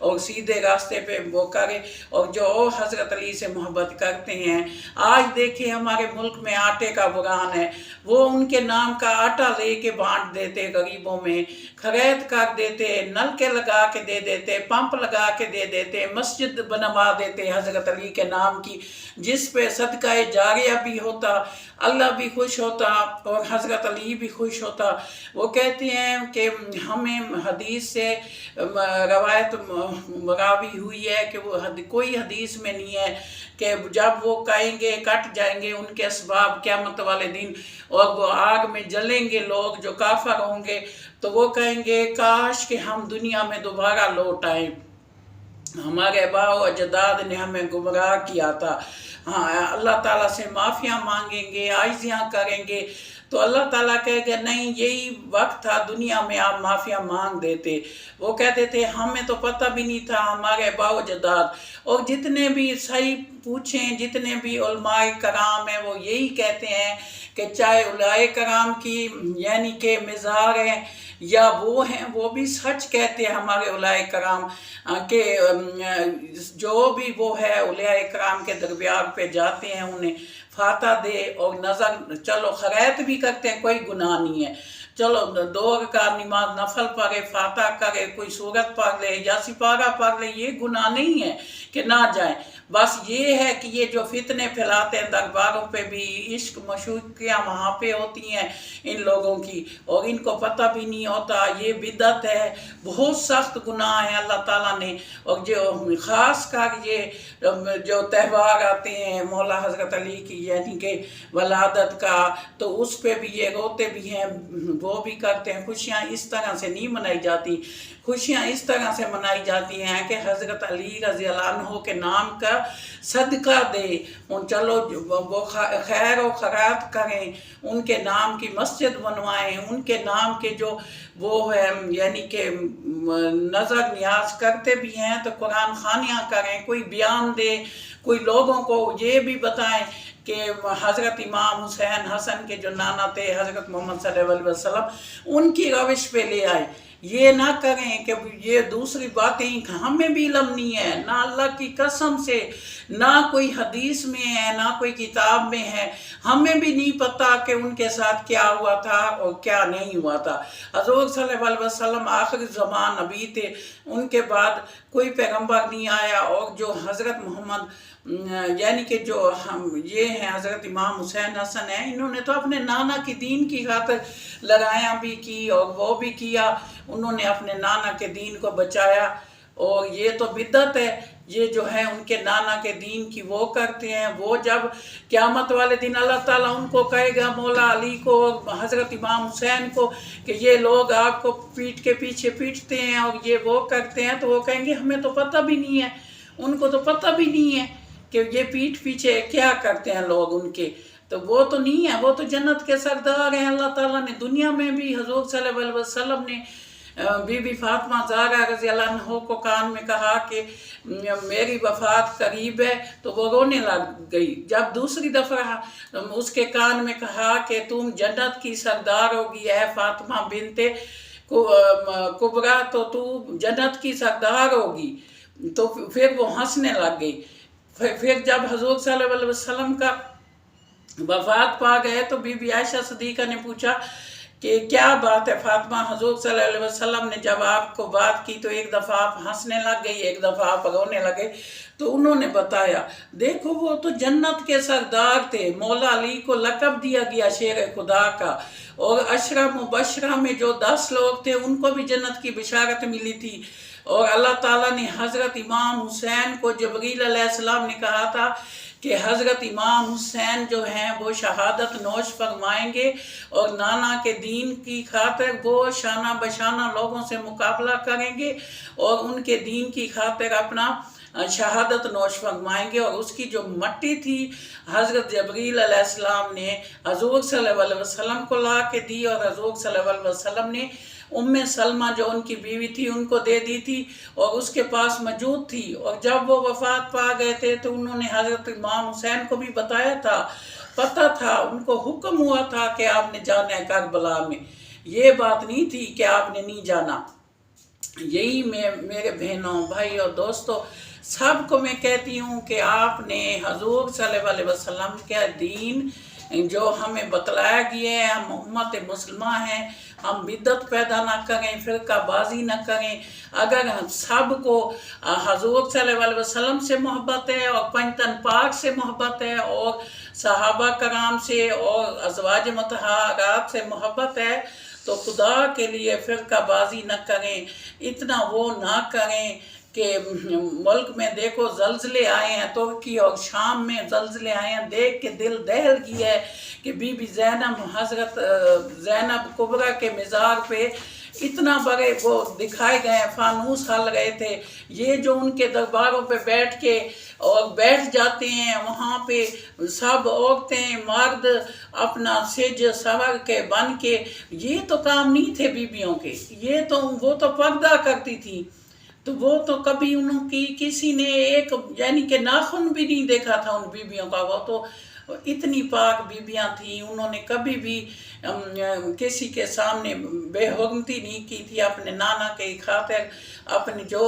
اور سیدھے راستے پہ وہ کرے، اور جو حضرت علی سے محبت کرتے ہیں۔ آج دیکھیں ہمارے ملک میں آٹے کا بحران ہے، وہ ان کے نام کا آٹا لے کے بانٹ دیتے غریبوں میں، خرید کر دیتے، نلکے لگا کے دے دیتے، پمپ لگا کے دے دیتے، مسجد بنوا دیتے حضرت علی کے نام کی، جس پہ صدقہ جاریہ بھی ہوتا، اللہ بھی خوش ہوتا اور حضرت علی بھی خوش ہوتا۔ وہ کہتے ہیں کہ ہمیں حدیث سے روایت راوی ہوئی ہے کہ وہ کوئی حدیث میں نہیں ہے کہ جب وہ کہیں گے کٹ جائیں گے ان کے اسباب قیامت والے دن، اور وہ آگ میں جلیں گے لوگ جو کافر ہوں گے، تو وہ کہیں گے کاش کہ ہم دنیا میں دوبارہ لوٹ آئیں، ہمارے آباء و اجداد نے ہمیں گمراہ کیا تھا۔ ہاں، اللہ تعالیٰ سے معافیاں مانگیں گے، عاجزیاں کریں گے، تو اللہ تعالیٰ کہے گا نہیں یہی وقت تھا دنیا میں آپ معافیاں مانگ دیتے۔ وہ کہتے تھے ہمیں تو پتہ بھی نہیں تھا، ہمارے آباء و اجداد، اور جتنے بھی صحیح پوچھیں جتنے بھی علماء کرام ہیں وہ یہی کہتے ہیں کہ چاہے علماء کرام کی یعنی کہ مزار ہیں یا وہ ہیں، وہ بھی سچ کہتے ہیں ہمارے علماء کرام کہ جو بھی وہ ہے اولیاء کرام کے دربار پہ جاتے ہیں انہیں فاتح دے اور نظر چلو خیرات بھی کرتے ہیں، کوئی گناہ نہیں ہے، چلو 2 رکعت نماز نفل پڑھے، فاتح کرے، کوئی سورت پڑھ لے یا سپارہ پڑھ لے، یہ گناہ نہیں ہے کہ نہ جائیں۔ بس یہ ہے کہ یہ جو فتنے پھیلاتے ہیں درباروں پہ بھی، عشق مشوقیاں وہاں پہ ہوتی ہیں ان لوگوں کی، اور ان کو پتہ بھی نہیں ہوتا، یہ بدعت ہے، بہت سخت گناہ ہے اللہ تعالیٰ نے۔ اور جو خاص کر یہ جو تہوار آتے ہیں مولا حضرت علی کی یعنی کہ ولادت کا، تو اس پہ بھی یہ روتے بھی ہیں، وہ بھی کرتے ہیں۔ خوشیاں اس طرح سے نہیں منائی جاتی، خوشیاں اس طرح سے منائی جاتی ہیں کہ حضرت علی رضی اللہ عنہ کے نام کا صدقہ دے، چلو وہ خیر و خیرات کریں، ان کے نام کی مسجد بنوائیں، ان کے نام کے جو وہ ہے یعنی کہ نظر نیاز کرتے بھی ہیں تو قرآن خوانیاں کریں، کوئی بیان دے، کوئی لوگوں کو یہ بھی بتائیں کہ حضرت امام حسین حسن کے جو نانا تھے حضرت محمد صلی اللہ علیہ وسلم، ان کی روش پہ لے آئے۔ یہ نہ کریں کہ یہ دوسری باتیں ہمیں بھی علم نہیں ہے، نہ اللہ کی قسم سے نہ کوئی حدیث میں ہے نہ کوئی کتاب میں ہے، ہمیں بھی نہیں پتہ کہ ان کے ساتھ کیا ہوا تھا اور کیا نہیں ہوا تھا۔ حضور صلی اللہ علیہ وسلم آخری زمان نبی تھے، ان کے بعد کوئی پیغمبر نہیں آیا، اور جو حضرت محمد یعنی کہ جو یہ ہیں حضرت امام حسین حسن ہیں، انہوں نے تو اپنے نانا کی دین کی خاطر لڑائیاں بھی کی اور وہ بھی کیا، انہوں نے اپنے نانا کے دین کو بچایا، اور یہ تو بدعت ہے، یہ جو ہے ان کے نانا کے دین کی وہ کرتے ہیں۔ وہ جب قیامت والے دن اللہ تعالیٰ ان کو کہے گا مولا علی کو اور حضرت امام حسین کو کہ یہ لوگ آپ کو پیٹھ کے پیچھے پیٹتے ہیں اور یہ وہ کرتے ہیں، تو وہ کہیں گے ہمیں تو پتہ بھی نہیں ہے، ان کو تو پتہ بھی نہیں ہے کہ یہ پیٹھ پیچھے کیا کرتے ہیں لوگ ان کے، تو وہ تو نہیں ہے، وہ تو جنت کے سردار ہیں۔ اللہ تعالیٰ نے دنیا میں بھی حضور صلی اللہ علیہ وسلم نے بی بی فاطمہ زہرا رضی اللہ عنہ کو کان میں کہا کہ میری وفات قریب ہے، تو وہ رونے لگ گئی۔ جب دوسری دفعہ اس کے کان میں کہا کہ تم جنت کی سردار ہوگی اے فاطمہ بنت کبریٰ، تو تو جنت کی سردار ہوگی، تو پھر وہ ہنسنے لگ گئی۔ پھر جب حضور صلی اللہ علیہ وسلم کا وفات پا گئے تو بی بی عائشہ صدیقہ نے پوچھا کہ کیا بات ہے فاطمہ، حضور صلی اللہ علیہ وسلم نے جب آپ کو بات کی تو ایک دفعہ آپ ہنسنے لگ گئی، ایک دفعہ آپ رونے لگے، تو انہوں نے بتایا دیکھو وہ تو جنت کے سردار تھے، مولا علی کو لقب دیا گیا شیر خدا کا، اور عشرہ مبشرہ میں جو 10 لوگ تھے ان کو بھی جنت کی بشارت ملی تھی، اور اللہ تعالیٰ نے حضرت امام حسین کو جبریل علیہ السلام نے کہا تھا کہ حضرت امام حسین جو ہیں وہ شہادت نوش فرمائیں گے، اور نانا کے دین کی خاطر وہ شانہ بشانہ لوگوں سے مقابلہ کریں گے اور ان کے دین کی خاطر اپنا شہادت نوش فرمائیں گے۔ اور اس کی جو مٹی تھی حضرت جبریل علیہ السلام نے حضور صلی اللہ علیہ وسلم کو لا کے دی، اور حضور صلی اللہ علیہ وسلم نے ام سلمہ جو ان کی بیوی تھی ان کو دے دی تھی، اور اس کے پاس موجود تھی، اور جب وہ وفات پا گئے تھے تو انہوں نے حضرت امام حسین کو بھی بتایا تھا، پتہ تھا، ان کو حکم ہوا تھا کہ آپ نے جانا ہے کربلا میں، یہ بات نہیں تھی کہ آپ نے نہیں جانا۔ یہی میں میرے بہنوں بھائی اور دوستوں سب کو میں کہتی ہوں کہ آپ نے حضور صلی اللہ علیہ وسلم کا دین جو ہمیں بتلایا گیا ہے، ہم امت مسلمہ ہیں، ہم بدعت پیدا نہ کریں، فرقہ بازی نہ کریں۔ اگر ہم سب کو حضور صلی اللہ علیہ وسلم سے محبت ہے اور پنجتن پاک سے محبت ہے اور صحابہ کرام سے اور ازواج مطہرات سے محبت ہے، تو خدا کے لیے فرقہ بازی نہ کریں، اتنا وہ نہ کریں کہ ملک میں دیکھو زلزلے آئے ہیں، ترکی اور شام میں زلزلے آئے ہیں، دیکھ کے دل دہل گیا ہے کہ بی بی زینب حضرت زینب کبریٰ کے مزار پہ اتنا بڑے وہ دکھائے گئے ہیں، فانوس ہل رہے تھے۔ یہ جو ان کے درباروں پہ بیٹھ جاتے ہیں، وہاں پہ سب عورتیں مرد اپنا سج سنور کے بن کے، یہ تو کام نہیں تھے بیبیوں کے، وہ تو پردہ کرتی تھی، تو وہ تو کبھی انہوں کی کسی نے ایک یعنی کہ ناخن بھی نہیں دیکھا تھا ان بیبیوں کا، وہ تو اتنی پاک بیبیاں تھیں، انہوں نے کبھی بھی کسی کے سامنے بے حرمتی نہیں کی تھی، اپنے نانا کے خاطر اپنے جو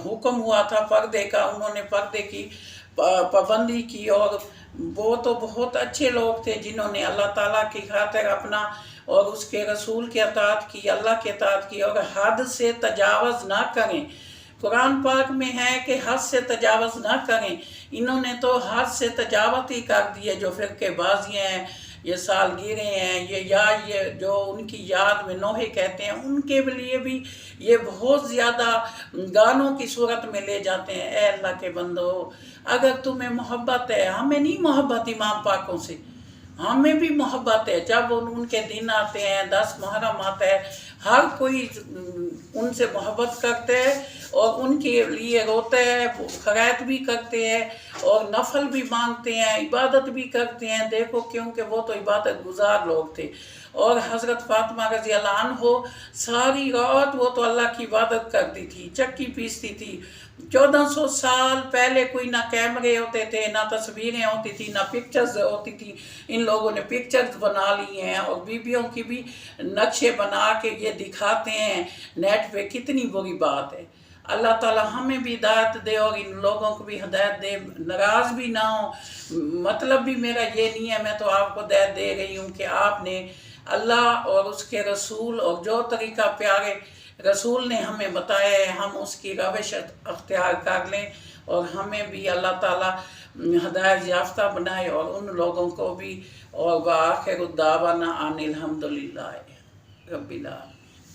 حکم ہوا تھا پردے کا، انہوں نے پردے کی پابندی کی، اور وہ تو بہت اچھے لوگ تھے جنہوں نے اللہ تعالیٰ کی خاطر اپنا اور اس کے رسول کی اطاعت کی، اللہ کی اطاعت کی، اور حد سے تجاوز نہ کریں۔ قرآن پاک میں ہے کہ حد سے تجاوز نہ کریں، انہوں نے تو حد سے تجاوز ہی کر دیے، جو فرقے بازیاں ہیں، یہ سالگرہیں ہیں، یہ جو ان کی یاد میں نوحے کہتے ہیں، ان کے لیے بھی یہ بہت زیادہ گانوں کی صورت میں لے جاتے ہیں۔ اے اللہ کے بندو، اگر تمہیں محبت ہے، ہمیں نہیں محبت امام پاکوں سے، ہمیں بھی محبت ہے، جب ان کے دن آتے ہیں، 10 محرم آتا ہے، ہر کوئی ان سے محبت کرتے ہے اور ان کے لیے روتے ہیں، خیرات بھی کرتے ہیں اور نفل بھی مانگتے ہیں، عبادت بھی کرتے ہیں، دیکھو کیونکہ وہ تو عبادت گزار لوگ تھے۔ اور حضرت فاطمہ رضی اللہ عنہ ساری رات وہ تو اللہ کی عبادت کرتی تھی، چکی پیستی تھی۔ 1400 سال پہلے کوئی نہ کیمرے ہوتے تھے، نہ تصویریں ہوتی تھی، نہ پکچرز ہوتی تھی، ان لوگوں نے پکچرز بنا لی ہیں اور بیبیوں کی بھی نقشے بنا کے یہ دکھاتے ہیں نیٹ پہ، کتنی بری بات ہے۔ اللہ تعالیٰ ہمیں بھی ہدایت دے اور ان لوگوں کو بھی ہدایت دے، ناراض بھی نہ ہو۔ مطلب بھی میرا یہ نہیں ہے، میں تو آپ کو ہدایت دے رہی ہوں کہ آپ نے اللہ اور اس کے رسول اور جو طریقہ پیارے رسول نے ہمیں بتایا ہے، ہم اس کی روش اختیار کر لیں اور ہمیں بھی اللہ تعالیٰ ہدایت یافتہ بنائے اور ان لوگوں کو بھی۔ اور وآخر دعوانا ان الحمدللہ رب العالمین۔